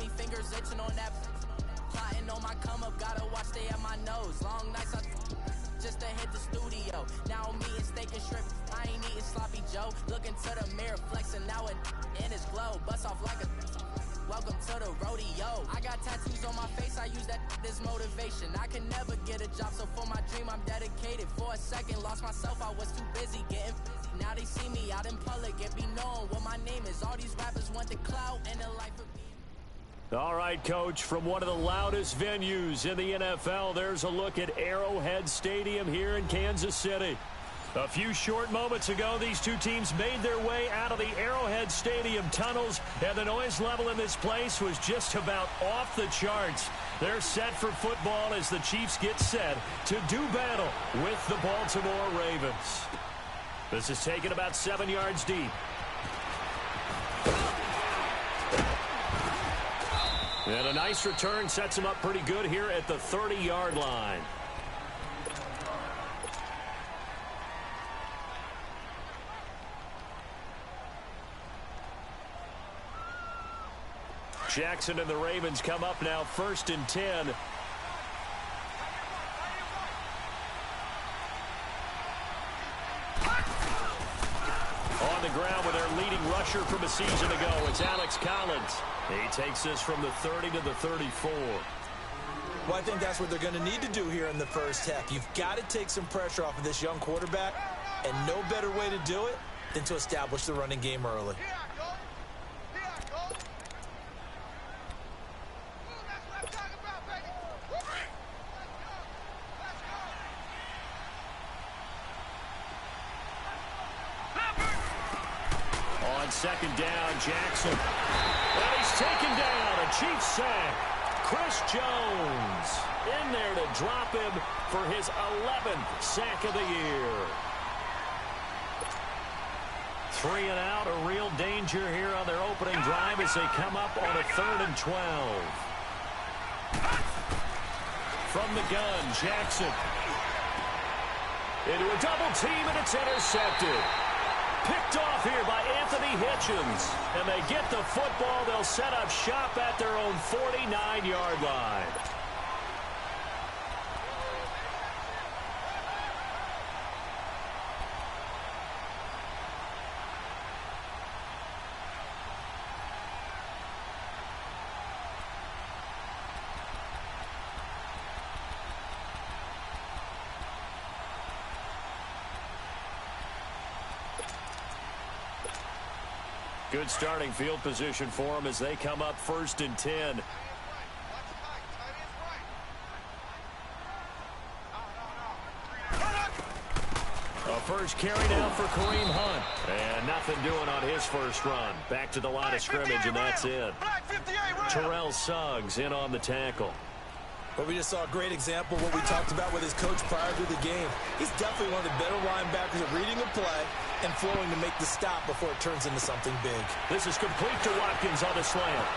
me fingers itching on that. Plotting on my come up, gotta watch stay at my nose. Long nights just to hit the studio. Now I'm eating steak and shrimp. I ain't eating sloppy Joe. Looking to the mirror, flexing now it in his glow. Bust off like a welcome to the rodeo. I got tattoos on my face, I use that as motivation. I can never get a job, so for my dream I'm dedicated. For a second, lost myself, I was too busy getting busy. Now they see me out in public and be known what my name is. All these rappers want the clout and the life of me. All right, Coach, from one of the loudest venues in the NFL, there's a look at Arrowhead Stadium here in Kansas City. A few short moments ago, these two teams made their way out of the Arrowhead Stadium tunnels, and the noise level in this place was just about off the charts. They're set for football as the Chiefs get set to do battle with the Baltimore Ravens. This is taken about 7 yards deep. And a nice return sets him up pretty good here at the 30-yard line. Jackson and the Ravens come up now 1st and 10. On the ground with their leading rusher from a season ago, it's Alex Collins. He takes this from the 30 to the 34. Well, I think that's what they're going to need to do here in the first half. You've got to take some pressure off of this young quarterback, and no better way to do it than to establish the running game early. On 2nd down, Jackson. And he's taken down. A Chiefs sack. Chris Jones in there to drop him for his 11th sack of the year. 3 and out, a real danger here on their opening drive as they come up on a 3rd and 12. From the gun, Jackson. Into a double team, and it's intercepted. Picked off here by Anthony Hitchens. And they get the football. They'll set up shop at their own 49-yard line. Good starting field position for them as they come up 1st and 10. A first carry down for Kareem Hunt. And nothing doing on his first run. Back to the line of scrimmage, and that's it. Terrell Suggs in on the tackle. But we just saw a great example of what we talked about with his coach prior to the game. He's definitely one of the better linebackers at reading a play and flowing to make the stop before it turns into something big. This is complete to Watkins on the slant.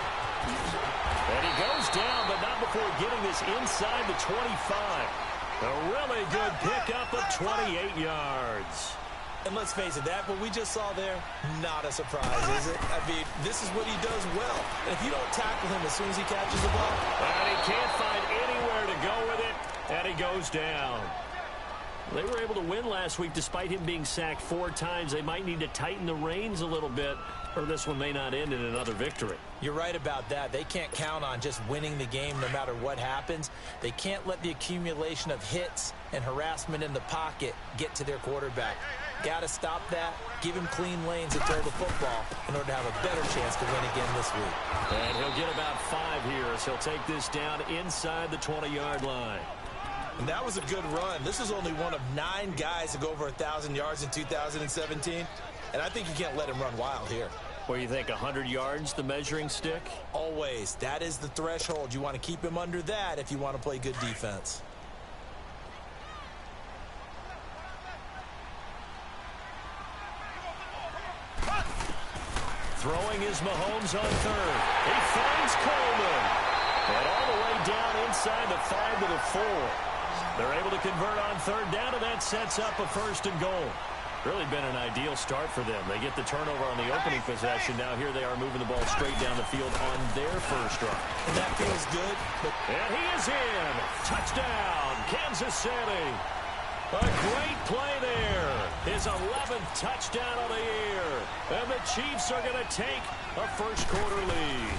And he goes down, but not before getting this inside the 25. A really good pickup of 28 yards. And let's face it, that what we just saw there, not a surprise, is it? I mean, this is what he does well. And if you don't tackle him as soon as he catches the ball, and he can't find anywhere to go with it, and he goes down. They were able to win last week despite him being sacked 4 times. They might need to tighten the reins a little bit, or this one may not end in another victory. You're right about that. They can't count on just winning the game no matter what happens. They can't let the accumulation of hits and harassment in the pocket get to their quarterback. Got to stop that, give him clean lanes and throw the football in order to have a better chance to win again this week. And he'll get about 5 here as he'll take this down inside the 20-yard line. And that was a good run. This is only one of 9 guys to go over 1,000 yards in 2017. And I think you can't let him run wild here. What do you think, 100 yards, the measuring stick? Always. That is the threshold. You want to keep him under that if you want to play good defense. Throwing is Mahomes on 3rd. He finds Coleman. And all the way down inside the 5 to the 4. They're able to convert on 3rd down, and that sets up a 1st and goal. Really been an ideal start for them. They get the turnover on the opening possession. Now here they are moving the ball straight down the field on their first drive. And that feels good. And he is in. Touchdown, Kansas City. A great play there. His 11th touchdown of the year. And the Chiefs are going to take a first-quarter lead.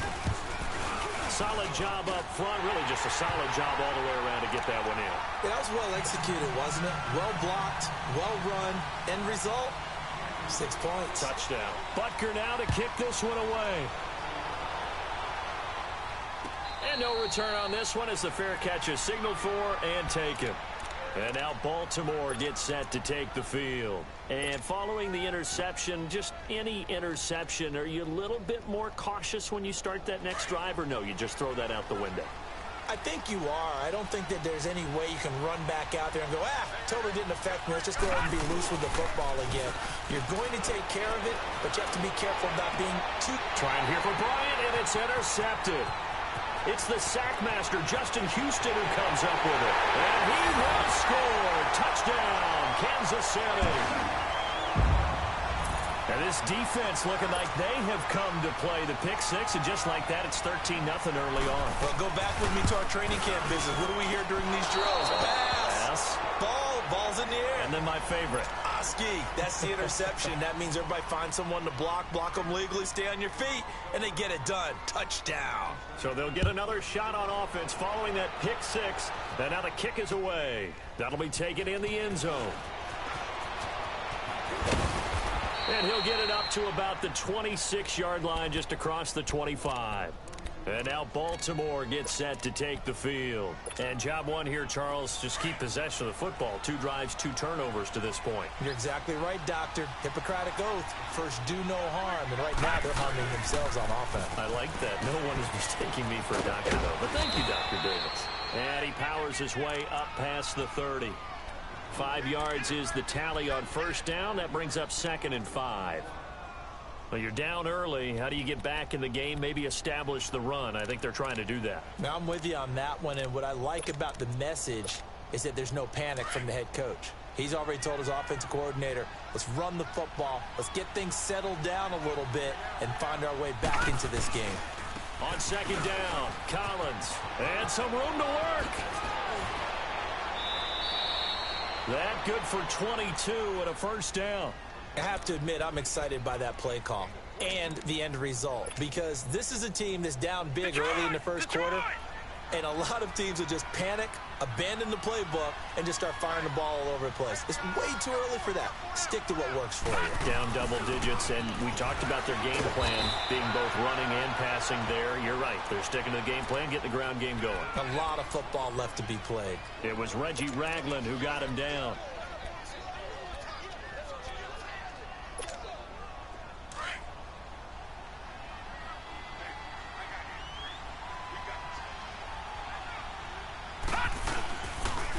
Solid job up front. Really just a solid job all the way around to get that one in. Yeah, that was well executed, wasn't it? Well blocked, well run. End result, 6 points. Touchdown. Butker now to kick this one away. And no return on this one as the fair catch is signaled for and taken. And now Baltimore gets set to take the field. And following the interception, just any interception, are you a little bit more cautious when you start that next drive, or no, you just throw that out the window? I think you are. I don't think that there's any way you can run back out there and go, totally didn't affect me. Let's just go ahead and be loose with the football again. You're going to take care of it, but you have to be careful about being too... Trying here for Bryant, and it's intercepted. It's the sackmaster, Justin Houston, who comes up with it. And he will score. Touchdown, Kansas City. And this defense looking like they have come to play the pick six, and just like that, it's 13-0 early on. Well, go back with me to our training camp visit. What do we hear during these drills? Pass. Ball's in the air. And then my favorite. Oski, that's the interception. That means everybody finds someone to block them legally, stay on your feet, and they get it done. Touchdown. So they'll get another shot on offense following that pick six. And now the kick is away. That'll be taken in the end zone. And he'll get it up to about the 26-yard line, just across the 25. And now Baltimore gets set to take the field. And job one here, Charles, just keep possession of the football. 2 drives, 2 turnovers to this point. You're exactly right, Doctor. Hippocratic oath. First, do no harm. And right now, they're harming themselves on offense. I like that. No one is mistaking me for a doctor, though. But thank you, Dr. Davis. And he powers his way up past the 30. 5 yards is the tally on first down. That brings up 2nd and 5. Well, you're down early. How do you get back in the game? Maybe establish the run. I think they're trying to do that. Now, I'm with you on that one. And what I like about the message is that there's no panic from the head coach. He's already told his offensive coordinator, let's run the football. Let's get things settled down a little bit and find our way back into this game. On 2nd down, Collins. And some room to work. That good for 22 and a first down. I have to admit, I'm excited by that play call and the end result, because this is a team that's down big early in the first quarter, and a lot of teams will just panic, abandon the playbook, and just start firing the ball all over the place. It's way too early for that. Stick to what works for you. Down double digits, and we talked about their game plan being both running and passing there. You're right. They're sticking to the game plan, getting the ground game going. A lot of football left to be played. It was Reggie Ragland who got him down.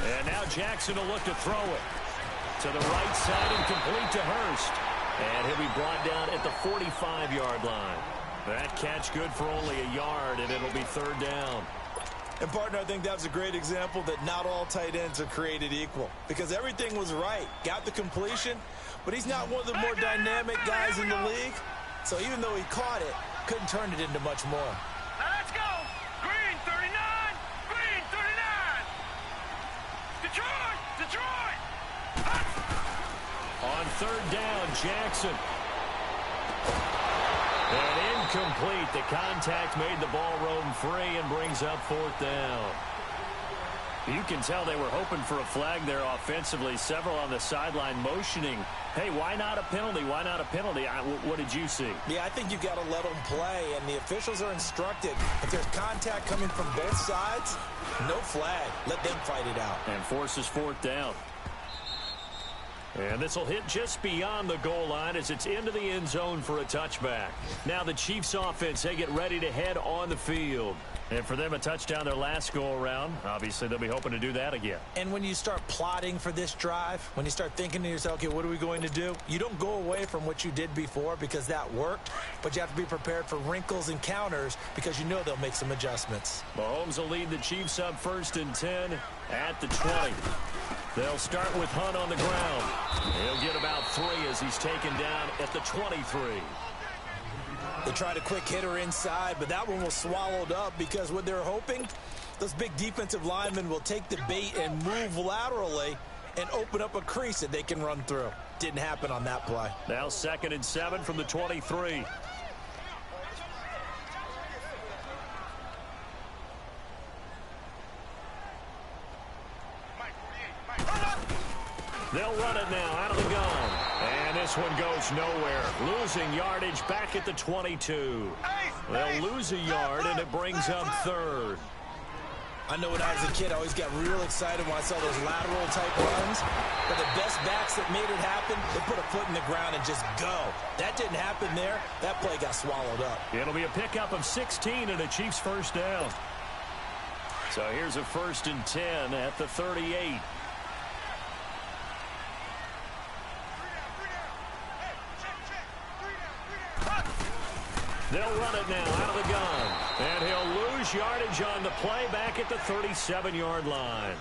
And now Jackson will look to throw it to the right side and complete to Hurst. And he'll be brought down at the 45-yard line. That catch good for only a yard, and it'll be 3rd down. And, partner, I think that was a great example that not all tight ends are created equal, because everything was right. Got the completion, but he's not one of the more dynamic guys in the league. So even though he caught it, couldn't turn it into much more. Now let's go. Green 39. Green 39. Detroit. On 3rd down, Jackson. And incomplete. The contact made the ball roam free and brings up 4th down. You can tell they were hoping for a flag there offensively. Several on the sideline motioning, hey, why not a penalty? Why not a penalty? What did you see? Yeah, I think you've got to let them play, and the officials are instructed. If there's contact coming from both sides, no flag. Let them fight it out. And forces 4th down. And this will hit just beyond the goal line as it's into the end zone for a touchback. Now the Chiefs offense, they get ready to head on the field. And for them, a touchdown their last go-around. Obviously, they'll be hoping to do that again. And when you start plotting for this drive, when you start thinking to yourself, okay, what are we going to do? You don't go away from what you did before because that worked, but you have to be prepared for wrinkles and counters because you know they'll make some adjustments. Mahomes will lead the Chiefs up 1st and 10 at the 20. They'll start with Hunt on the ground. He'll get about 3 as he's taken down at the 23. They tried a quick hitter inside, but that one was swallowed up because what they're hoping, those big defensive linemen will take the bait and move laterally and open up a crease that they can run through. Didn't happen on that play. Now 2nd and 7 from the 23. They'll run it now out of the gun. And this one goes nowhere. Losing yardage back at the 22. They'll lose a yard, and it brings up 3rd. I know when I was a kid, I always got real excited when I saw those lateral-type runs. But the best backs that made it happen, they put a foot in the ground and just go. That didn't happen there. That play got swallowed up. It'll be a pickup of 16 and a Chiefs first down. So here's a 1st and 10 at the 38. They'll run it now out of the gun. And he'll lose yardage on the play back at the 37-yard line.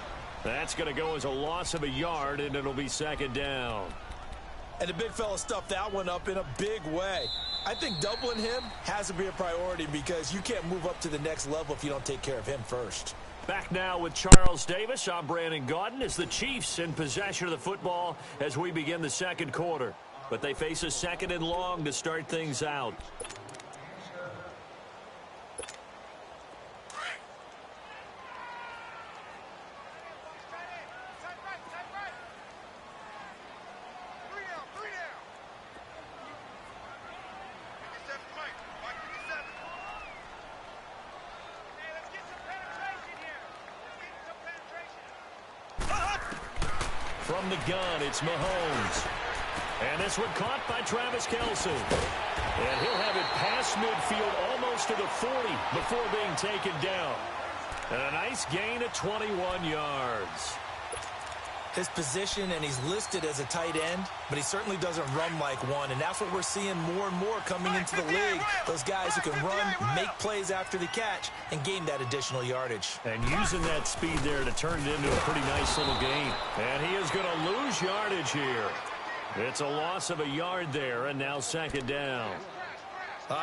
That's going to go as a loss of a yard, and it'll be 2nd down. And the big fella stuffed that one up in a big way. I think doubling him has to be a priority because you can't move up to the next level if you don't take care of him first. Back now with Charles Davis. I'm Brandon Gaudin as the Chiefs in possession of the football as we begin the 2nd quarter. But they face a 2nd and long to start things out. From the gun, it's Mahomes. And this one caught by Travis Kelce. And he'll have it past midfield almost to the 40 before being taken down. And a nice gain of 21 yards. His position, and he's listed as a tight end, but he certainly doesn't run like one. And that's what we're seeing more and more coming into the league. Those guys who can run, make plays after the catch, and gain that additional yardage. And using that speed there to turn it into a pretty nice little gain. And he is going to lose yardage here. It's a loss of a yard there, and now 2nd down.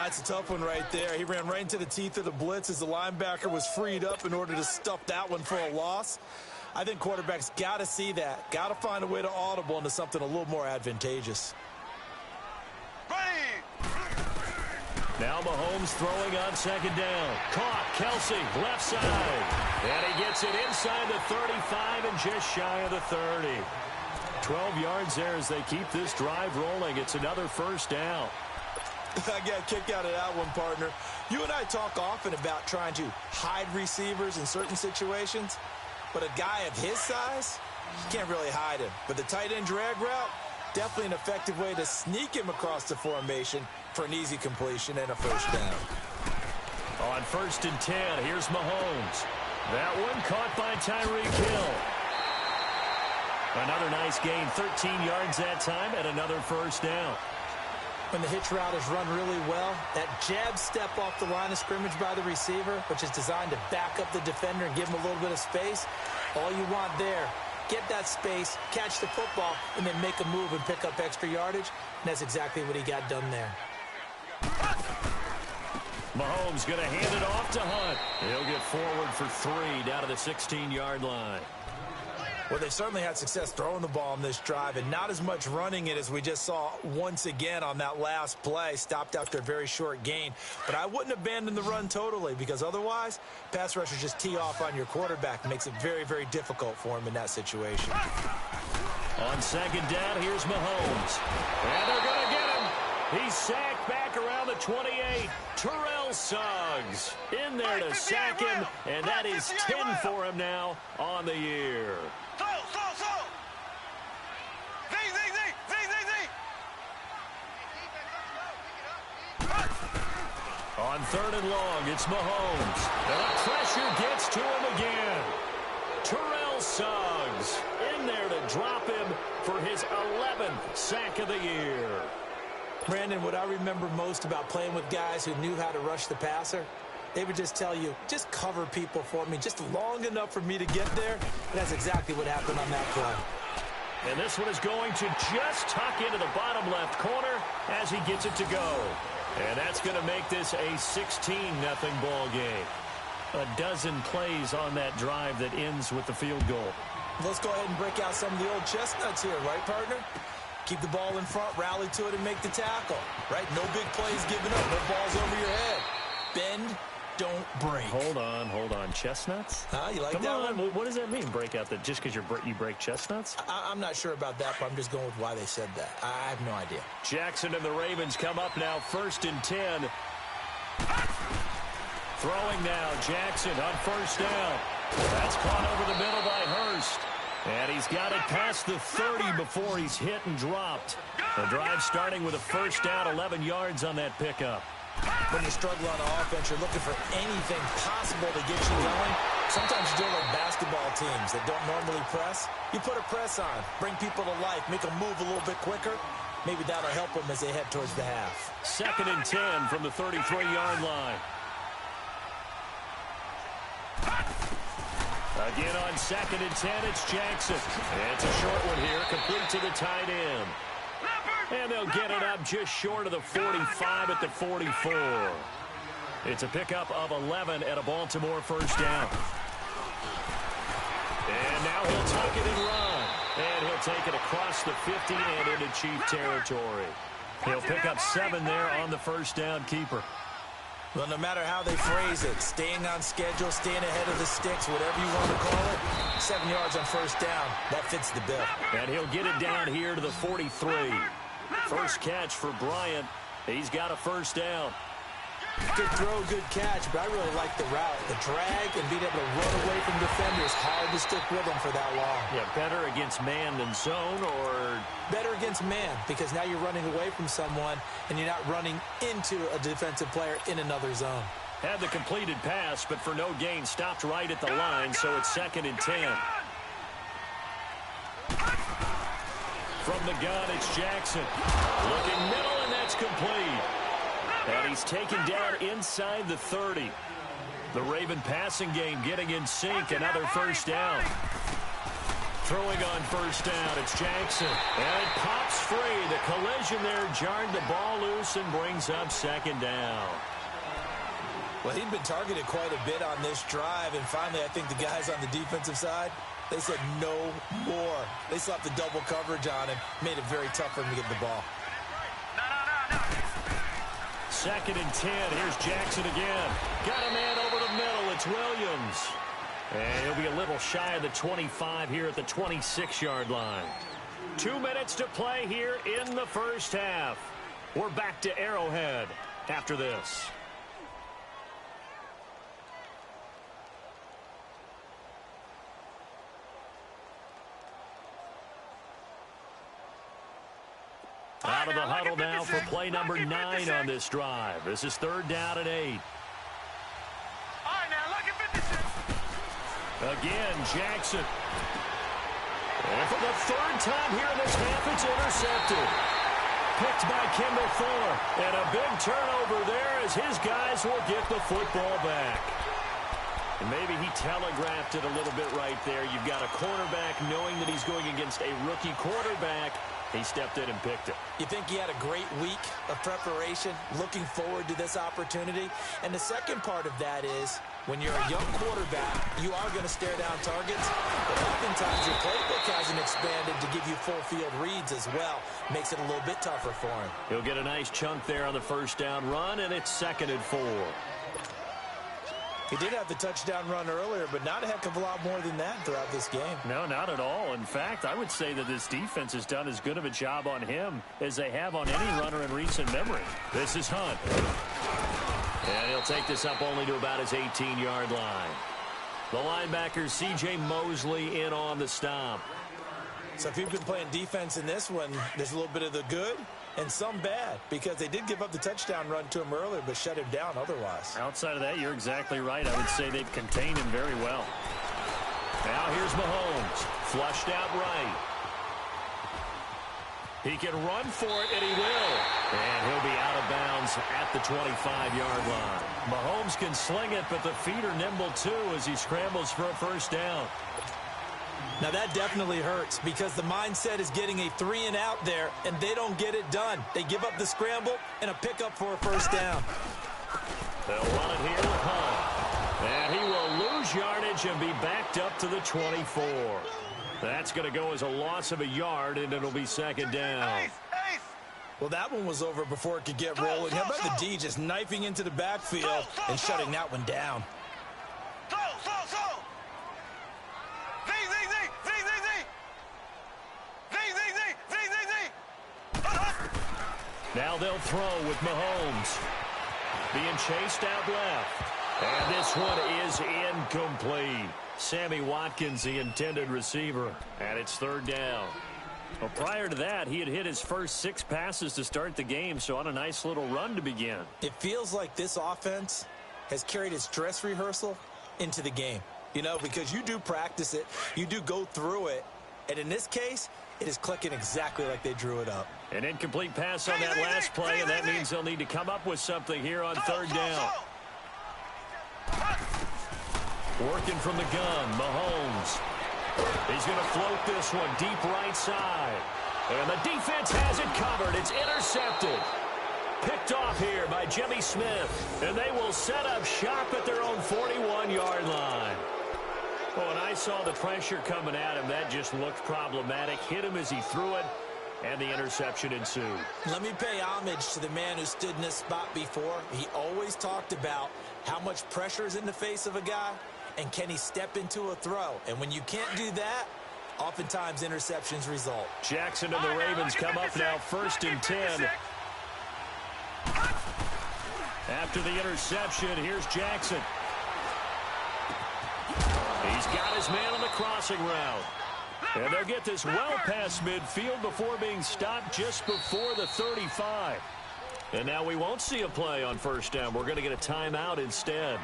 It's a tough one right there. He ran right into the teeth of the blitz as the linebacker was freed up in order to stuff that one for a loss. I think quarterbacks got to see that. Got to find a way to audible into something a little more advantageous. Now Mahomes throwing on 2nd down. Caught. Kelce, left side. And he gets it inside the 35 and just shy of the 30. 12 yards there as they keep this drive rolling. It's another 1st down. I got a kick out of that one, partner. You and I talk often about trying to hide receivers in certain situations. But a guy of his size, you can't really hide him. But the tight end drag route, definitely an effective way to sneak him across the formation for an easy completion and a 1st down. On 1st and 10, here's Mahomes. That one caught by Tyreek Hill. Another nice gain, 13 yards that time, and another 1st down. When the hitch route is run really well, that jab step off the line of scrimmage by the receiver, which is designed to back up the defender and give him a little bit of space, all you want there, get that space, catch the football, and then make a move and pick up extra yardage, and that's exactly what he got done there. Mahomes going to hand it off to Hunt. He'll get forward for 3 down to the 16-yard line. Well, they've certainly had success throwing the ball on this drive and not as much running it as we just saw once again on that last play. Stopped after a very short gain. But I wouldn't abandon the run totally because otherwise, pass rushers just tee off on your quarterback. It makes it very, very difficult for him in that situation. On 2nd down, here's Mahomes. And they're going to get him. He's sacked back around the 28. Terrell Suggs in there to sack him. And that is 10 for him now on the year. On 3rd and long, it's Mahomes. And the pressure gets to him again. Terrell Suggs in there to drop him for his 11th sack of the year. Brandon, what I remember most about playing with guys who knew how to rush the passer They would just tell you, just cover people for me, just long enough for me to get there. And that's exactly what happened on that play. And this one is going to just tuck into the bottom left corner as he gets it to go. And that's going to make this a 16-0 ball game. A dozen plays on that drive that ends with the field goal. Let's go ahead and break out some of the old chestnuts here, right, partner? Keep the ball in front, rally to it, and make the tackle, right? No big plays given up, no balls over your head. Bend, don't break. Hold on. Chestnuts? You like Come that on. one? What does that mean, break out? Just because you break chestnuts? I'm not sure about that, but I'm just going with why they said that. I have no idea. Jackson and the Ravens come up now, 1st and 10. Throwing now, Jackson on 1st down. That's caught over the middle by Hurst. And he's got it past the 30 before he's hit and dropped. The drive starting with a 1st down, 11 yards on that pickup. When you struggle on offense, you're looking for anything possible to get you going. Sometimes you do like basketball teams that don't normally press. You put a press on, bring people to life, make them move a little bit quicker. Maybe that'll help them as they head towards the half. 2nd and 10 from the 33-yard line. Again on 2nd and 10, it's Jackson. It's a short one here, complete to the tight end. And they'll get it up just short of the 45 at the 44. It's a pickup of 11 at a Baltimore 1st down. And now he'll tuck it and run. And he'll take it across the 50 and into Chief territory. He'll pick up 7 there on the 1st down keeper. Well, no matter how they phrase it, staying on schedule, staying ahead of the sticks, whatever you want to call it, 7 yards on 1st down, that fits the bill. And he'll get it down here to the 43. First catch for Bryant. He's got a 1st down. Good throw, good catch, but I really like the route. The drag and being able to run away from defenders, hard to stick with them for that long. Yeah, better against man than zone, or? Better against man, because now you're running away from someone and you're not running into a defensive player in another zone. Had the completed pass, but for no gain, stopped right at the line, so it's 2nd and 10. From the gun, it's Jackson. Looking middle, and that's complete. And he's taken down inside the 30. The Raven passing game getting in sync. Another 1st down. Throwing on 1st down, it's Jackson. And it pops free. The collision there jarred the ball loose and brings up 2nd down. Well, he'd been targeted quite a bit on this drive. And finally, I think the guys on the defensive side, they said no more. They slapped the double coverage on him. Made it very tough for him to get the ball. 2nd and 10. Here's Jackson again. Got a man over the middle. It's Williams. And he'll be a little shy of the 25 here at the 26-yard line. 2 minutes to play here in the 1st half. We're back to Arrowhead after this. Out of the huddle now for play number 9 on this drive. This is 3rd down and 8. All right, now look at 56. Again, Jackson. And for the 3rd time here in this half, it's intercepted. Picked by Kendall Fuller. And a big turnover there as his guys will get the football back. And maybe he telegraphed it a little bit right there. You've got a cornerback knowing that he's going against a rookie quarterback. He stepped in and picked it. You think he had a great week of preparation, looking forward to this opportunity. And the second part of that is, when you're a young quarterback, you are going to stare down targets. But oftentimes your playbook hasn't expanded to give you full field reads as well. Makes it a little bit tougher for him. He'll get a nice chunk there on the 1st down run, and it's 2nd and 4. He did have the touchdown run earlier, but not a heck of a lot more than that throughout this game. No, not at all. In fact, I would say that this defense has done as good of a job on him as they have on any runner in recent memory. This is Hunt. And he'll take this up only to about his 18-yard line. The linebacker, C.J. Mosley, in on the stop. So if you've been playing defense in this one, there's a little bit of the good and some bad, because they did give up the touchdown run to him earlier but shut him down otherwise. Outside of that, you're exactly right. I would say they've contained him very well. Now here's Mahomes. Flushed out right. He can run for it, and he will. And he'll be out of bounds at the 25-yard line. Mahomes can sling it, but the feet are nimble too as he scrambles for a first down. Now that definitely hurts because the mindset is getting a 3-and-out there, and they don't get it done. They give up the scramble and a pickup for a first down. They'll run it here with Hunt. And he will lose yardage and be backed up to the 24. That's going to go as a loss of a yard, and it'll be second down. Well, that one was over before it could get rolling. How about the D just knifing into the backfield and shutting that one down? Now they'll throw with Mahomes. Being chased out left. And this one is incomplete. Sammy Watkins, the intended receiver. And it's third down. Well, prior to that, he had hit his first 6 passes to start the game, so on a nice little run to begin. It feels like this offense has carried its dress rehearsal into the game. You know, because you do practice it, you do go through it, and in this case, it is clicking exactly like they drew it up. An incomplete pass on that last play, and that means they'll need to come up with something here on third down. Working from the gun, Mahomes. He's going to float this one deep right side. And the defense has it covered. It's intercepted. Picked off here by Jimmy Smith. And they will set up shop at their own 41-yard line. Oh, and I saw the pressure coming at him. That just looked problematic. Hit him as he threw it, and the interception ensued. Let me pay homage to the man who stood in this spot before. He always talked about how much pressure is in the face of a guy, and can he step into a throw? And when you can't do that, oftentimes interceptions result. Jackson and the Ravens come up now, 1st and 10. After the interception, here's Jackson. He's got his man on the crossing route. And they'll get this well past midfield before being stopped just before the 35. And now we won't see a play on first down. We're going to get a timeout instead,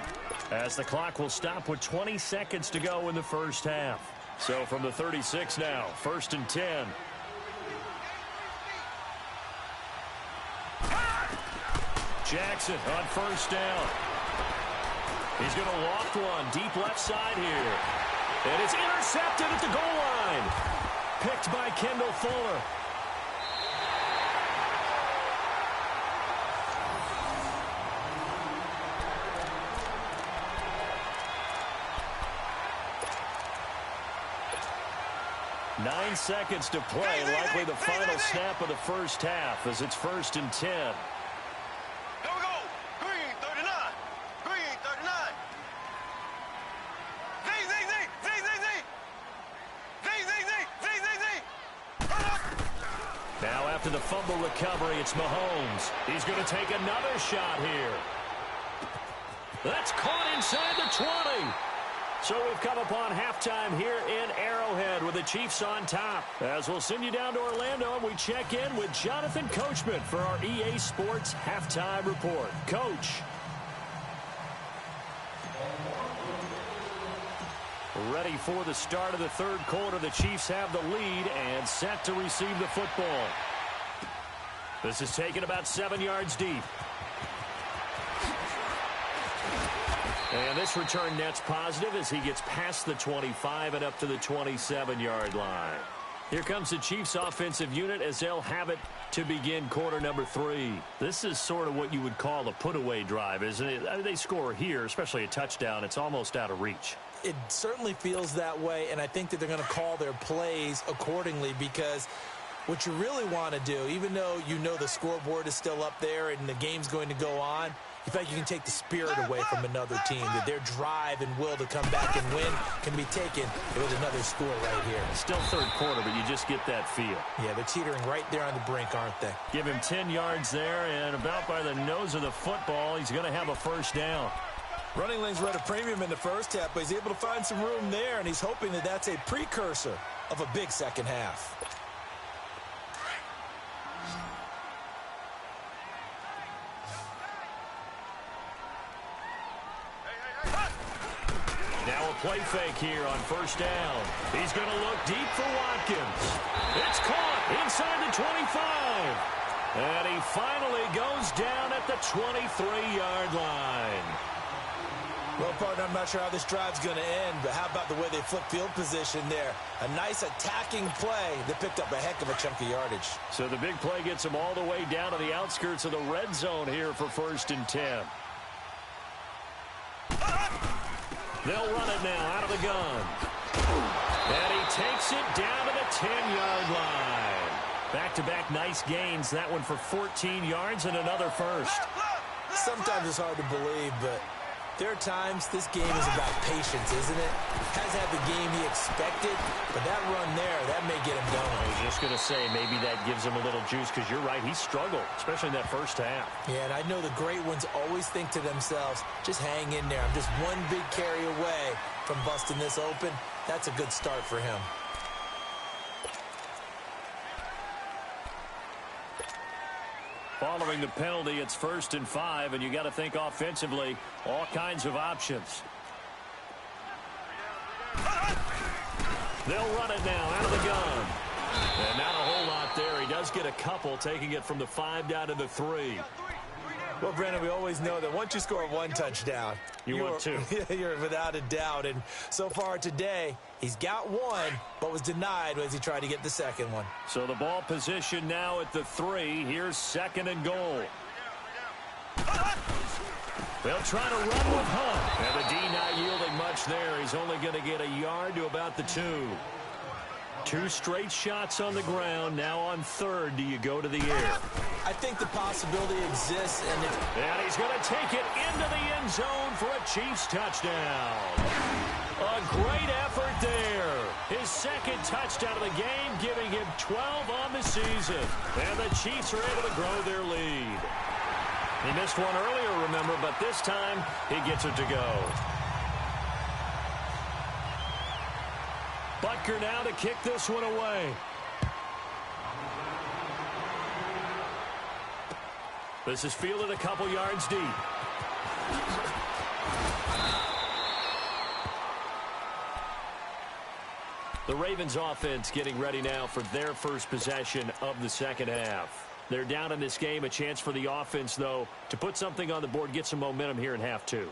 as the clock will stop with 20 seconds to go in the first half. So from the 36 now, 1st and 10. Jackson on first down. He's going to loft one deep left side here. And it's intercepted at the goal line. Picked by Kendall Fuller. Nine seconds to play, likely the final snap of the first half as it's 1st and 10. Here we go. Green 39. Green 39. Now after the fumble recovery, it's Mahomes. He's going to take another shot here. That's caught inside the 20. So we've come upon halftime here in Arrowhead with the Chiefs on top. As we'll send you down to Orlando, and we check in with Jonathan Coachman for our EA Sports Halftime Report. Coach. Ready for the start of the third quarter. The Chiefs have the lead and set to receive the football. This is taken about 7 yards deep. And this return net's positive as he gets past the 25 and up to the 27-yard line. Here comes the Chiefs offensive unit as they'll have it to begin quarter number 3. This is sort of what you would call a put-away drive, isn't it? I mean, they score here, especially a touchdown. It's almost out of reach. It certainly feels that way, and I think that they're going to call their plays accordingly, because what you really want to do, even though you know the scoreboard is still up there and the game's going to go on, in fact, you can take the spirit away from another team, that their drive and will to come back and win can be taken with another score right here. Still third quarter, but you just get that feel. Yeah, they're teetering right there on the brink, aren't they? Give him 10 yards there, and about by the nose of the football, he's going to have a first down. Running lanes were at a premium in the first half, but he's able to find some room there, and he's hoping that that's a precursor of a big second half. Now a play fake here on first down. He's going to look deep for Watkins. It's caught inside the 25. And he finally goes down at the 23-yard line. Well, partner, I'm not sure how this drive's going to end, but how about the way they flip field position there? A nice attacking play that picked up a heck of a chunk of yardage. So the big play gets them all the way down to the outskirts of the red zone here for 1st and 10. They'll run it now out of the gun. And he takes it down to the 10-yard line. Back-to-back nice gains. That one for 14 yards and another first. Sometimes it's hard to believe, but there are times this game is about patience, isn't it? Has had the game he expected, but that run there, that may get him going. I was just going to say, maybe that gives him a little juice, because you're right, he struggled, especially in that first half. Yeah, and I know the great ones always think to themselves, just hang in there. I'm just one big carry away from busting this open. That's a good start for him. Following the penalty, it's 1st and 5, and you got to think offensively, all kinds of options. They'll run it now out of the gun. And not a whole lot there. He does get a couple, taking it from the 5 down to the 3. Well, Brandon, we always know that once you score one touchdown, you want two. You're without a doubt. And so far today, he's got one, but was denied as he tried to get the second one. So the ball position now at the 3. Here's 2nd and goal. They'll try to run with Hunt. And the D not yielding much there. He's only going to get a yard to about the 2. 2 straight shots on the ground. Now on 3rd, do you go to the air? I think the possibility exists. And he's going to take it into the end zone for a Chiefs touchdown. A great effort there. His 2nd touchdown of the game, giving him 12 on the season. And the Chiefs are able to grow their lead. He missed one earlier, remember, but this time he gets it to go. Butker now to kick this one away. This is fielded a couple yards deep. The Ravens offense getting ready now for their first possession of the second half. They're down in this game. A chance for the offense, though, to put something on the board, get some momentum here in half 2.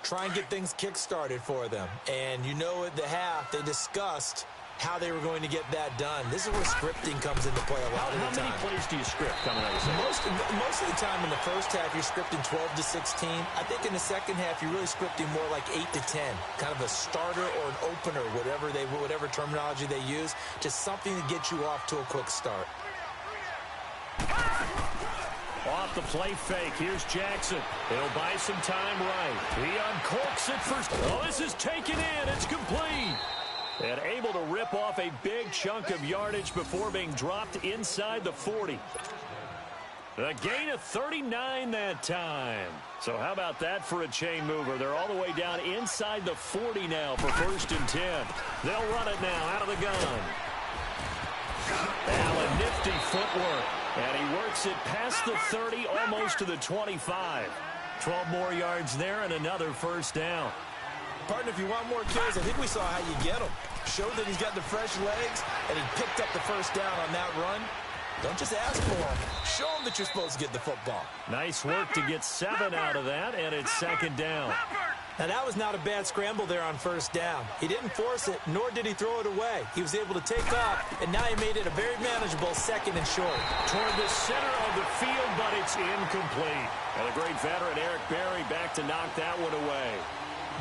Try and get things kick-started for them. And you know at the half, they discussed how they were going to get that done. This is where scripting comes into play a lot of the time. How many plays do you script coming out of the Most of the time in the first half, you're scripting 12 to 16. I think in the second half, you're really scripting more like 8 to 10. Kind of a starter or an opener, whatever terminology they use. Just something to get you off to a quick start. Off the play fake. Here's Jackson. He'll buy some time right. He uncorks it first. Oh, this is taken in. It's complete. And able to rip off a big chunk of yardage before being dropped inside the 40. A gain of 39 that time. So how about that for a chain mover? They're all the way down inside the 40 now for 1st and 10. They'll run it now out of the gun. Allen, nifty footwork. And he works it past the 30, almost to the 25. 12 more yards there and another first down. Partner, if you want more kills, I think we saw how you get them. Showed that he's got the fresh legs, and he picked up the first down on that run. Don't just ask for them. Show them that you're supposed to get the football. Nice work to get 7 out of that, and it's 2nd down. Now, that was not a bad scramble there on first down. He didn't force it, nor did he throw it away. He was able to take off, and now he made it a very manageable 2nd and short. Toward the center of the field, but it's incomplete. And a great veteran, Eric Berry, back to knock that one away.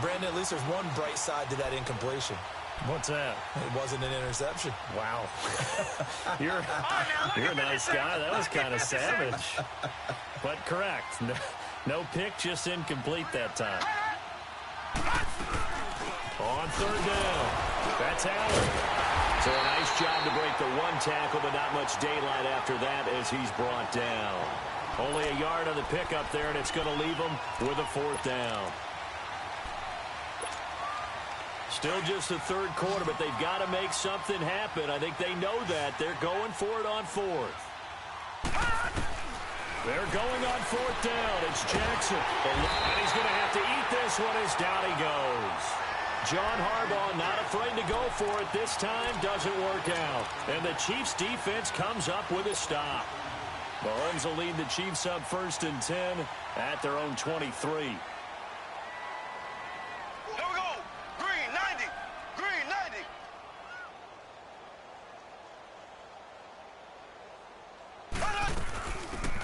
Brandon, at least there's one bright side to that incompletion. What's that? It wasn't an interception. Wow. You're a nice guy. That was kind of savage. But correct. No pick, just incomplete that time. On 3rd down. That's Allen. So a nice job to break the 1 tackle, but not much daylight after that as he's brought down. Only a yard on the pickup there, and it's going to leave him with a 4th down. Still just the 3rd quarter, but they've got to make something happen. I think they know that. They're going for it on 4th. They're going on 4th down. It's Jackson. And he's going to have to eat this one as down he goes. John Harbaugh not afraid to go for it this time. Doesn't work out. And the Chiefs defense comes up with a stop. Mahomes will lead the Chiefs up 1st and 10 at their own 23. Here we go. Green 90. Green 90.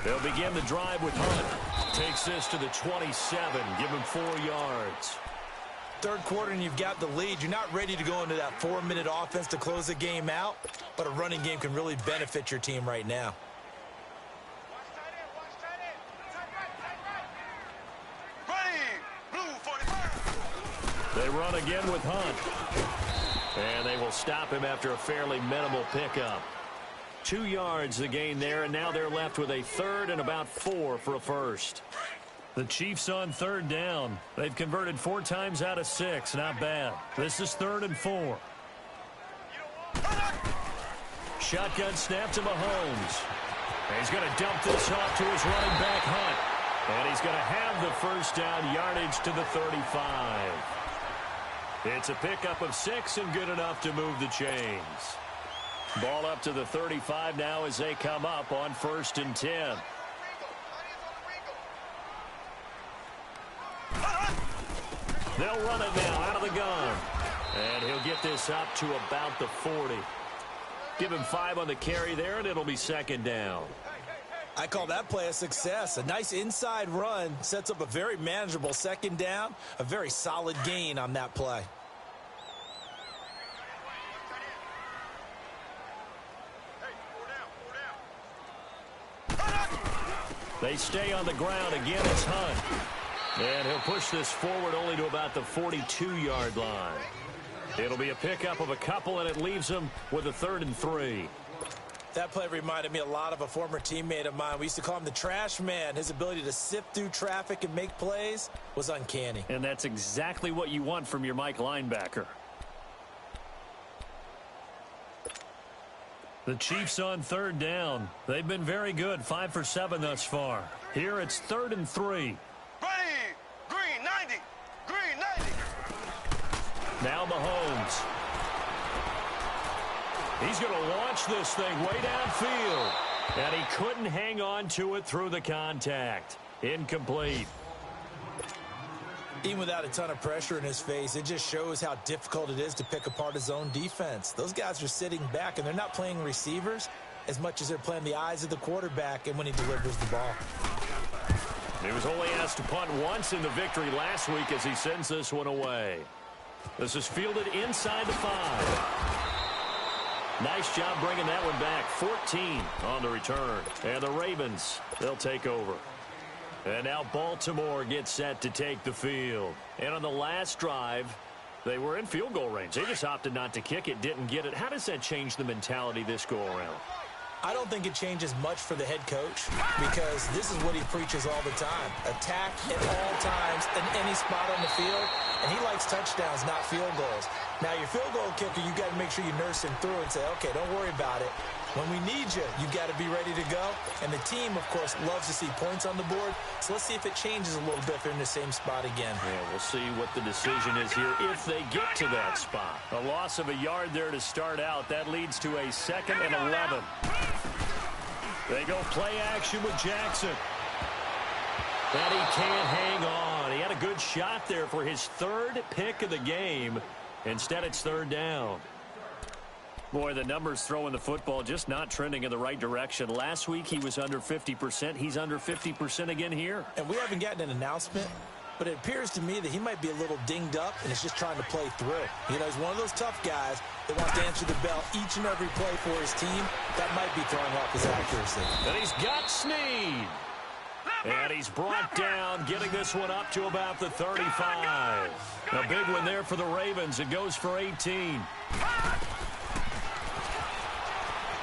They'll begin the drive with Hunt. Takes this to the 27. Give him 4 yards. Third quarter and you've got the lead. You're not ready to go into that 4-minute offense to close the game out, but a running game can really benefit your team right now. They run again with Hunt. And they will stop him after a fairly minimal pickup. 2 yards the gain there, and now they're left with a 3rd and about 4 for a first. The Chiefs on 3rd down. They've converted 4 times out of 6. Not bad. This is 3rd and 4. Shotgun snap to Mahomes. And he's going to dump this off to his running back, Hunt. And he's going to have the first down, yardage to the 35. It's a pickup of 6 and good enough to move the chains. Ball up to the 35 now as they come up on 1st and 10. They'll run it now out of the gun. And he'll get this up to about the 40. Give him 5 on the carry there, and it'll be 2nd down. I call that play a success. A nice inside run sets up a very manageable 2nd down. A very solid gain on that play. They stay on the ground. Again, it's Hunt. And he'll push this forward only to about the 42-yard line. It'll be a pickup of a couple, and it leaves them with a 3rd and 3. That play reminded me a lot of a former teammate of mine. We used to call him the trash man. His ability to sift through traffic and make plays was uncanny. And that's exactly what you want from your Mike linebacker. The Chiefs on 3rd down. They've been very good, 5 for 7 thus far. Here it's 3rd and 3. Green 90. Green 90. Now Mahomes. He's going to launch this thing way downfield. And he couldn't hang on to it through the contact. Incomplete. Even without a ton of pressure in his face, it just shows how difficult it is to pick apart his own defense. Those guys are sitting back, and they're not playing receivers as much as they're playing the eyes of the quarterback and when he delivers the ball. He was only asked to punt once in the victory last week as he sends this one away. This is fielded inside the 5. Nice job bringing that one back. 14 on the return. And the Ravens, they'll take over. And now Baltimore gets set to take the field. And on the last drive, they were in field goal range. They just opted not to kick it, didn't get it. How does that change the mentality this go-around? I don't think it changes much for the head coach because this is what he preaches all the time. Attack at all times in any spot on the field, and he likes touchdowns, not field goals. Now, your field goal kicker, you got to make sure you nurse him through and say, okay, don't worry about it. When we need you, you got to be ready to go. And the team, of course, loves to see points on the board. So let's see if it changes a little bit if they're in the same spot again. Yeah, we'll see what the decision is here if they get to that spot. A loss of a yard there to start out. That leads to a 2nd and 11. They go play action with Jackson. And he can't hang on. He had a good shot there for his 3rd pick of the game. Instead, it's 3rd down. Boy, the numbers throwing the football just not trending in the right direction. Last week, he was under 50%. He's under 50% again here. And we haven't gotten an announcement, but it appears to me that he might be a little dinged up and is just trying to play through. You know, he's one of those tough guys that wants to answer the bell each and every play for his team. That might be throwing off his accuracy. And he's got Snead. And he's brought down, getting this one up to about the 35. A big one there for the Ravens. It goes for 18.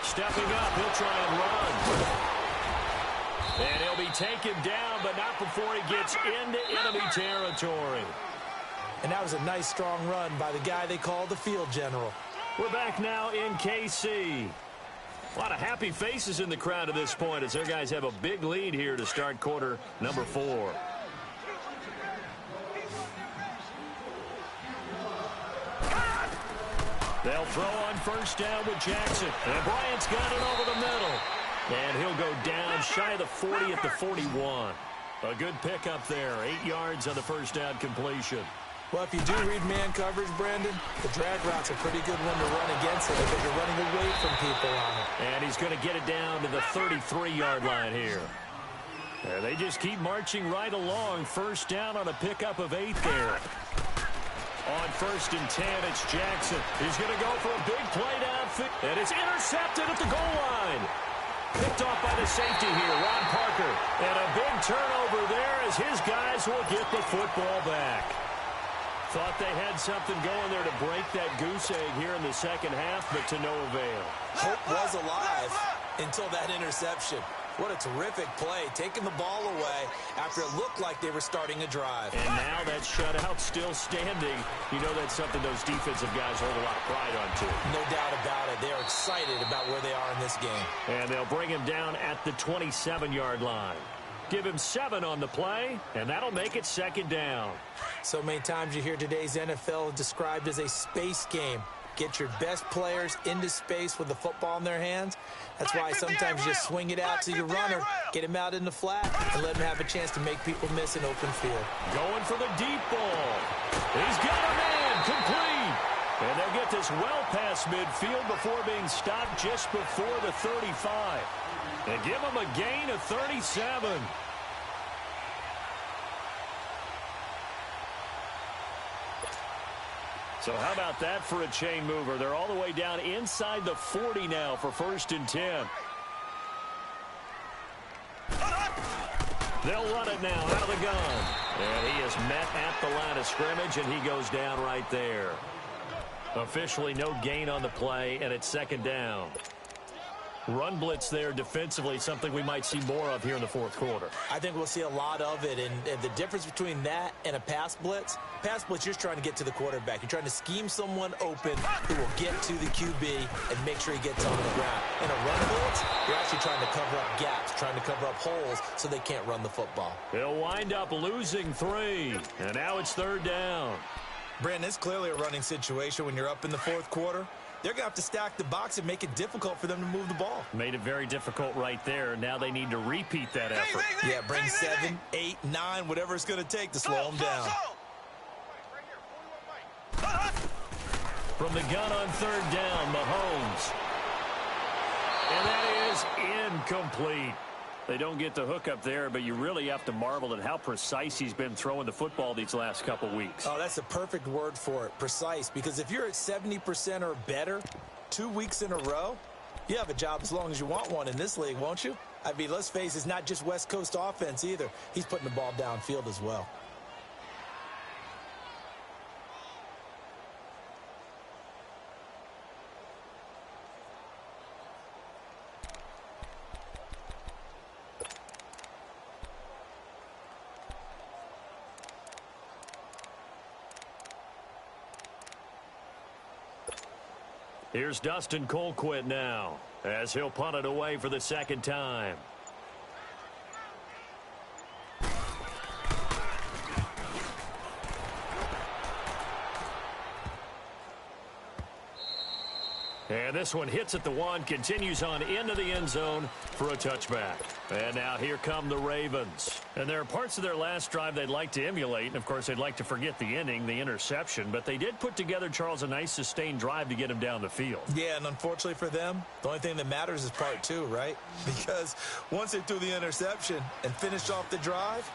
Stepping up, he'll try and run. And he'll be taken down, but not before he gets into enemy territory. And that was a nice, strong run by the guy they call the field general. We're back now in KC. A lot of happy faces in the crowd at this point as their guys have a big lead here to start quarter number 4. They'll throw on first down with Jackson. And Bryant's got it over the middle. And he'll go down shy of the 40 at the 41. A good pickup there. 8 yards on the first down completion. Well, if you do read man coverage, Brandon, the drag route's a pretty good one to run against it because you're running away from people on it. And he's going to get it down to the 33-yard line here. They just keep marching right along. First down on a pickup of 8 there. On first and 10, it's Jackson. He's going to go for a big play downfield. And it's intercepted at the goal line. Picked off by the safety here, Ron Parker. And a big turnover there as his guys will get the football back. Thought they had something going there to break that goose egg here in the second half, but to no avail. Hope was alive until that interception. What a terrific play, taking the ball away after it looked like they were starting a drive. And now that shutout still standing. You know that's something those defensive guys hold a lot of pride on, too. No doubt about it. They're excited about where they are in this game. And they'll bring him down at the 27-yard line. Give him 7 on the play, and that'll make it second down. So many times you hear today's NFL described as a space game. Get your best players into space with the football in their hands. That's why sometimes you just swing it out to your runner, get him out in the flat, and let him have a chance to make people miss an open field. Going for the deep ball. He's got a man complete. And they'll get this well past midfield before being stopped just before the 35. And give him a gain of 37. So how about that for a chain mover? They're all the way down inside the 40 now for first and 10. They'll run it now out of the gun. And he is met at the line of scrimmage, and he goes down right there. Officially no gain on the play, and it's second down. Run blitz there defensively, something we might see more of here in the fourth quarter. I think we'll see a lot of it, and the difference between that and a pass blitz, you're just trying to get to the quarterback. You're trying to scheme someone open who will get to the QB and make sure he gets on the ground. In a run blitz, you're actually trying to cover up gaps, trying to cover up holes so they can't run the football. They'll wind up losing 3, and now it's third down. Brandon, it's clearly a running situation when you're up in the fourth quarter. They're going to have to stack the box and make it difficult for them to move the ball. Made it very difficult right there. Now they need to repeat that effort. Yeah, bring 7, 8, 9, whatever it's going to take to slow them down. From the gun on third down, Mahomes. And that is incomplete. They don't get the hook up there, but you really have to marvel at how precise he's been throwing the football these last couple weeks. Oh, that's the perfect word for it, precise, because if you're at 70% or better 2 weeks in a row, you have a job as long as you want one in this league, won't you? I mean, let's face it, it's not just West Coast offense either. He's putting the ball downfield as well. Here's Dustin Colquitt now, as he'll punt it away for the second time. And this one hits at the 1, continues on into the end zone for a touchback. And now here come the Ravens. And there are parts of their last drive they'd like to emulate. And, of course, they'd like to forget the inning, the interception. But they did put together, Charles, a nice sustained drive to get him down the field. Yeah, and unfortunately for them, the only thing that matters is part 2, right? Because once they threw the interception and finished off the drive,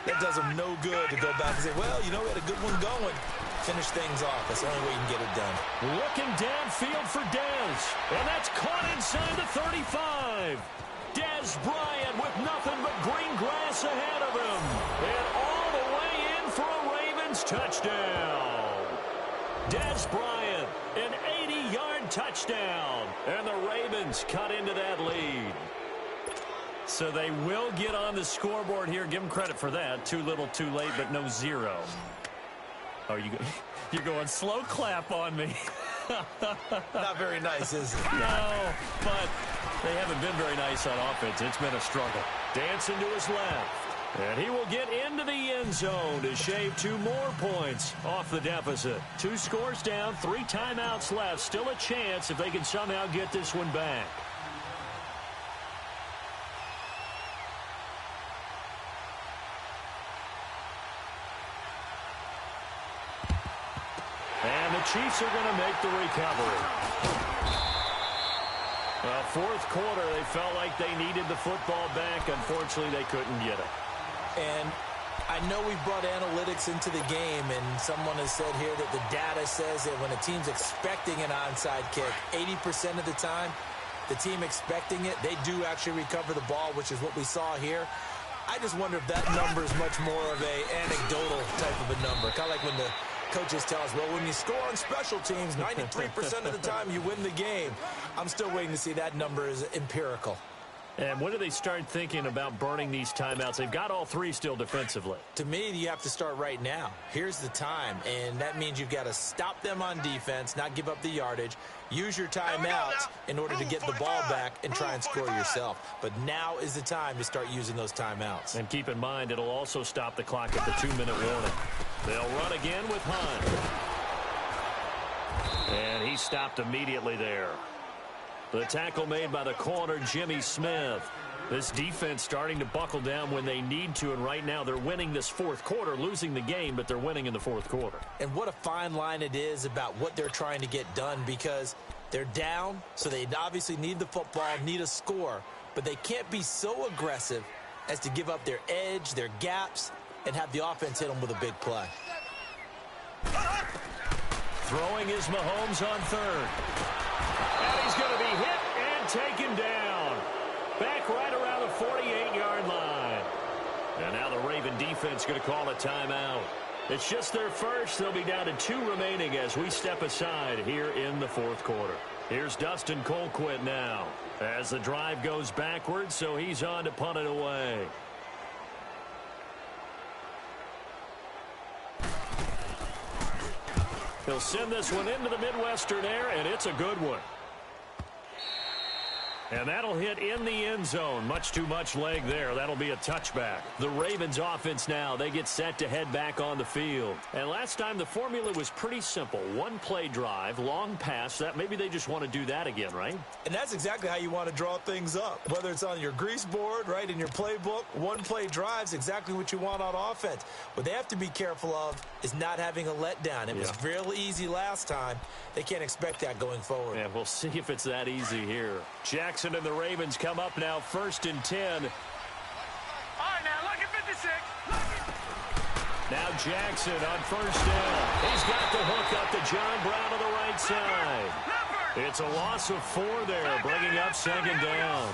that does them no good to go back and say, well, you know, we had a good one going. Finish things off. That's the only way you can get it done. Looking downfield for Dez. And that's caught inside the 35. Dez Bryant with nothing but green grass ahead of him. And all the way in for a Ravens touchdown. Dez Bryant, an 80-yard touchdown. And the Ravens cut into that lead. So they will get on the scoreboard here. Give them credit for that. Too little, too late, but no 0. Oh, you're going slow clap on me. Not very nice, is it? No, but they haven't been very nice on offense. It's been a struggle. Dancing to his left. And he will get into the end zone to shave 2 more points off the deficit. 2 scores down, 3 timeouts left. Still a chance if they can somehow get this one back. And the Chiefs are going to make the recovery. Well, fourth quarter, they felt like they needed the football back. Unfortunately, they couldn't get it. And I know we brought analytics into the game, and someone has said here that the data says that when a team's expecting an onside kick, 80% of the time, the team expecting it, they do actually recover the ball, which is what we saw here. I just wonder if that number is much more of a anecdotal type of a number. Kind of like when the coaches tell us, well, when you score on special teams, 93% of the time you win the game. I'm still waiting to see that number is empirical. And when do they start thinking about burning these timeouts? They've got all 3 still defensively. To me, you have to start right now. Here's the time, and that means you've got to stop them on defense, not give up the yardage, use your timeouts in order to get the ball back and try and score yourself. But now is the time to start using those timeouts. And keep in mind, it'll also stop the clock at the 2-minute warning. They'll run again with Hunt. And he stopped immediately there. The tackle made by the corner, Jimmy Smith. This defense starting to buckle down when they need to, and right now they're winning this fourth quarter, losing the game, but they're winning in the fourth quarter. And what a fine line it is about what they're trying to get done, because they're down, so they obviously need the football, need a score, but they can't be so aggressive as to give up their edge, their gaps, and have the offense hit them with a big play. Throwing is Mahomes on third. And he's going to be hit and taken down. Back right around the 48-yard line. And now the Raven defense going to call a timeout. It's just their first. They'll be down to 2 remaining as we step aside here in the fourth quarter. Here's Dustin Colquitt now as the drive goes backwards, so he's on to punt it away. He'll send this one into the Midwestern air, and it's a good one. And that'll hit in the end zone. Much too much leg there. That'll be a touchback. The Ravens offense now, they get set to head back on the field. And last time the formula was pretty simple. 1-play drive, long pass. That maybe they just want to do that again, right? And that's exactly how you want to draw things up. Whether it's on your grease board, right, in your playbook, 1-play drive's exactly what you want on offense. What they have to be careful of is not having a letdown. It was real easy last time. They can't expect that going forward. Yeah, we'll see if it's that easy here. Jackson and the Ravens come up now 1st and 10. All right, now look at 56. Now Jackson on 1st down. He's got the hook up to John Brown on the right side. It's a loss of 4 there, bringing up 2nd down.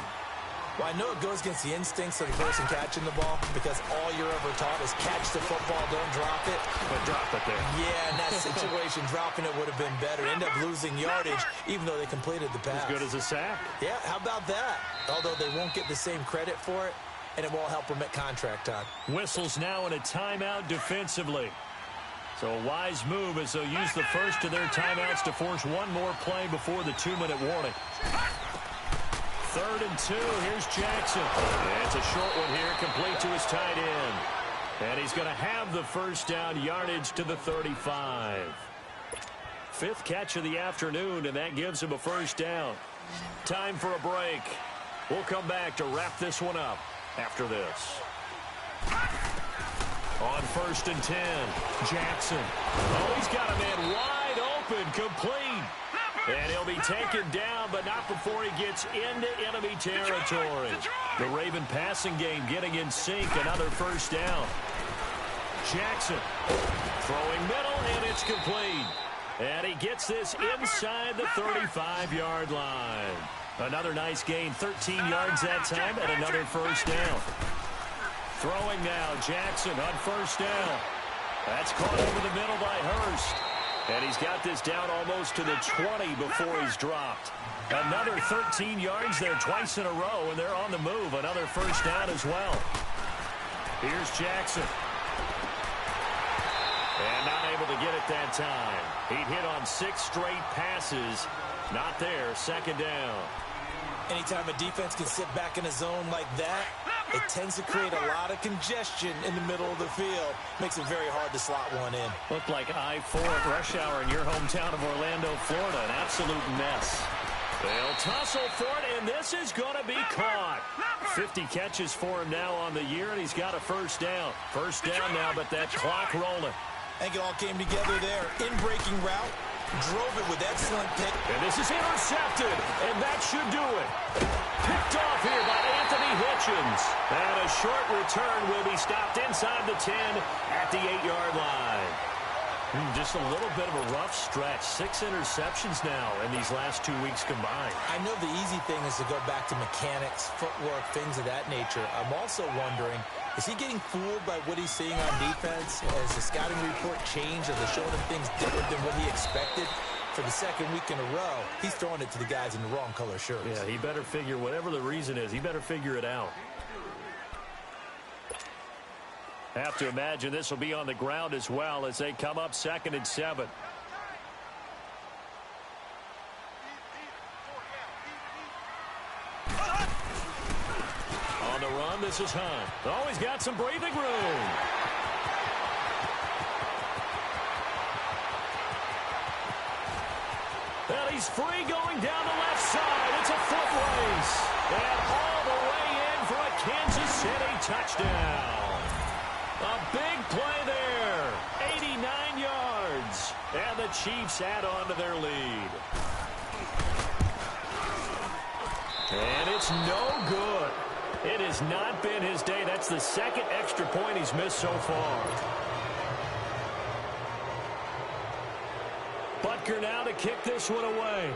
Well, I know it goes against the instincts of the person catching the ball, because all you're ever taught is catch the football, don't drop it. But drop it there. Yeah, in that situation, dropping it would have been better. End up losing yardage, even though they completed the pass. As good as a sack. Yeah, how about that? Although they won't get the same credit for it, and it won't help them at contract time. Whistles now in a timeout defensively. So a wise move as they'll use the first of their timeouts to force one more play before the 2-minute warning. 3rd and 2. Here's Jackson. And it's a short one here, complete to his tight end. And he's going to have the first down, yardage to the 35. 5th catch of the afternoon, and that gives him a first down. Time for a break. We'll come back to wrap this one up after this. On 1st and 10, Jackson. Oh, he's got a man wide open, complete. And he'll be taken down, but not before he gets into enemy territory. The Raven passing game getting in sync. Another first down. Jackson throwing middle, and it's complete. And he gets this inside the 35-yard line. Another nice gain, 13 yards that time, and another first down. Throwing now, Jackson on 1st down. That's caught over the middle by Hurst. And he's got this down almost to the 20 before he's dropped. Another 13 yards there twice in a row, and they're on the move. Another first down as well. Here's Jackson. And not able to get it that time. He'd hit on 6 straight passes. Not there. 2nd down. Anytime a defense can sit back in a zone like that, It tends to create a lot of congestion in the middle of the field. Makes it very hard to slot one in. Looked like I-4 at rush hour in your hometown of Orlando, Florida. An absolute mess. They'll tussle for it, and this is going to be caught. 50 catches for him now on the year, and he's got a first down. First down now, but that clock rolling. I think it all came together there. In-breaking route. Drove it with excellent pick. And this is intercepted, and that should do it. Picked off here by Anthony Hitchens. And a short return will be stopped inside the 10 at the 8-yard line. Just a little bit of a rough stretch. 6 interceptions now in these last 2 weeks combined. I know the easy thing is to go back to mechanics, footwork, things of that nature. I'm also wondering, is he getting fooled by what he's seeing on defense? Has the scouting report changed? Are they showing him things different than what he expected? For the second week in a row, he's throwing it to the guys in the wrong color shirts. Yeah, he better figure, whatever the reason is, he better figure it out. Have to imagine this will be on the ground as well as they come up 2nd and 7. On the run, this is Hunt. Oh, he's got some breathing room. And he's free going down the left side. It's a foot race. And all the way in for a Kansas City touchdown. A big play there. 89 yards. And the Chiefs add on to their lead. And it's no good. It has not been his day. That's the second extra point he's missed so far. Butker now to kick this one away.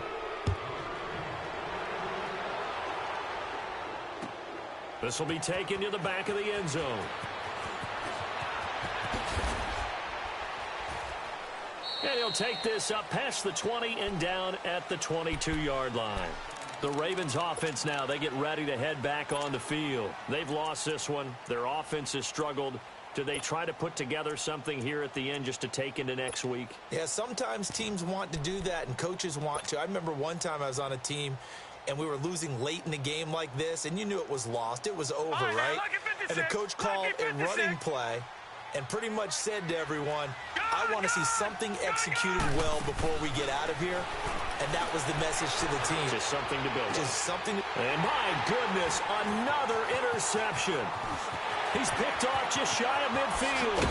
This will be taken to the back of the end zone. And he'll take this up past the 20 and down at the 22-yard line. The Ravens offense now, they get ready to head back on the field. They've lost this one. Their offense has struggled. Do they try to put together something here at the end just to take into next week? Yeah, sometimes teams want to do that and coaches want to. I remember one time I was on a team and we were losing late in the game like this, and you knew it was lost. It was over, right? And the coach called a running play and pretty much said to everyone, I want to see something executed well before we get out of here. And that was the message to the team. Just something to build. Just something to... And my goodness, another interception. He's picked off just shy of midfield.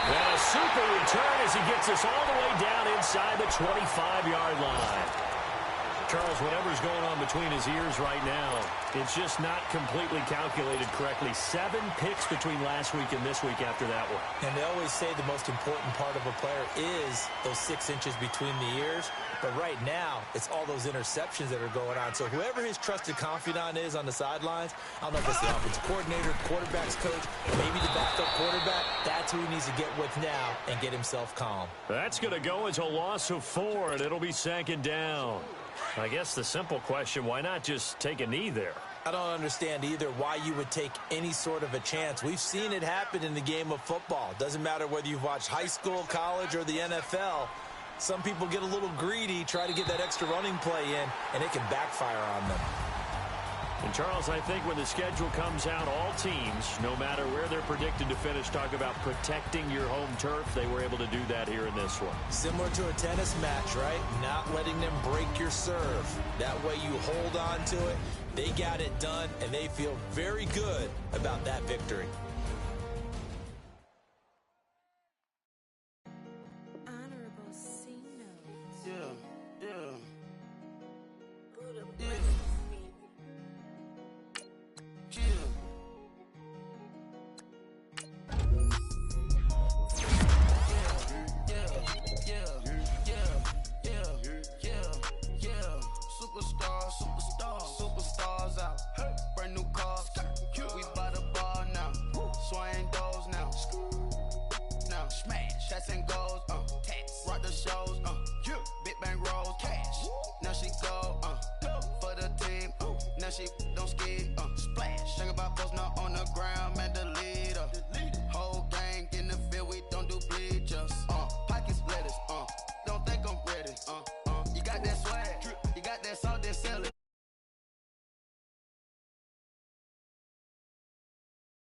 And a super return as he gets us all the way down inside the 25-yard line. Charles, whatever's going on between his ears right now, it's just not completely calculated correctly. 7 picks between last week and this week after that one. And they always say the most important part of a player is those 6 inches between the ears. But right now, it's all those interceptions that are going on. So whoever his trusted confidant is on the sidelines, I don't know if it's the offensive coordinator, quarterback's coach, maybe the backup quarterback, that's who he needs to get with now and get himself calm. That's going to go as a loss of 4, and it'll be 2nd down. I guess the simple question, why not just take a knee there? I don't understand either why you would take any sort of a chance. We've seen it happen in the game of football. Doesn't matter whether you've watched high school, college, or the NFL. Some people get a little greedy, try to get that extra running play in, and it can backfire on them. And, Charles, I think when the schedule comes out, all teams, no matter where they're predicted to finish, talk about protecting your home turf. They were able to do that here in this one. Similar to a tennis match, right? Not letting them break your serve. That way you hold on to it. They got it done, and they feel very good about that victory. Honorable C notes. Yeah. Superstars out. Brand new cars. We by the bar now. Swing doors now. Now smash. Shots and goals. Rock the shows. Big bang rolls. Cash. Now she go. For the team. Now she don't ski. Splash. Think about post now on the ground, man.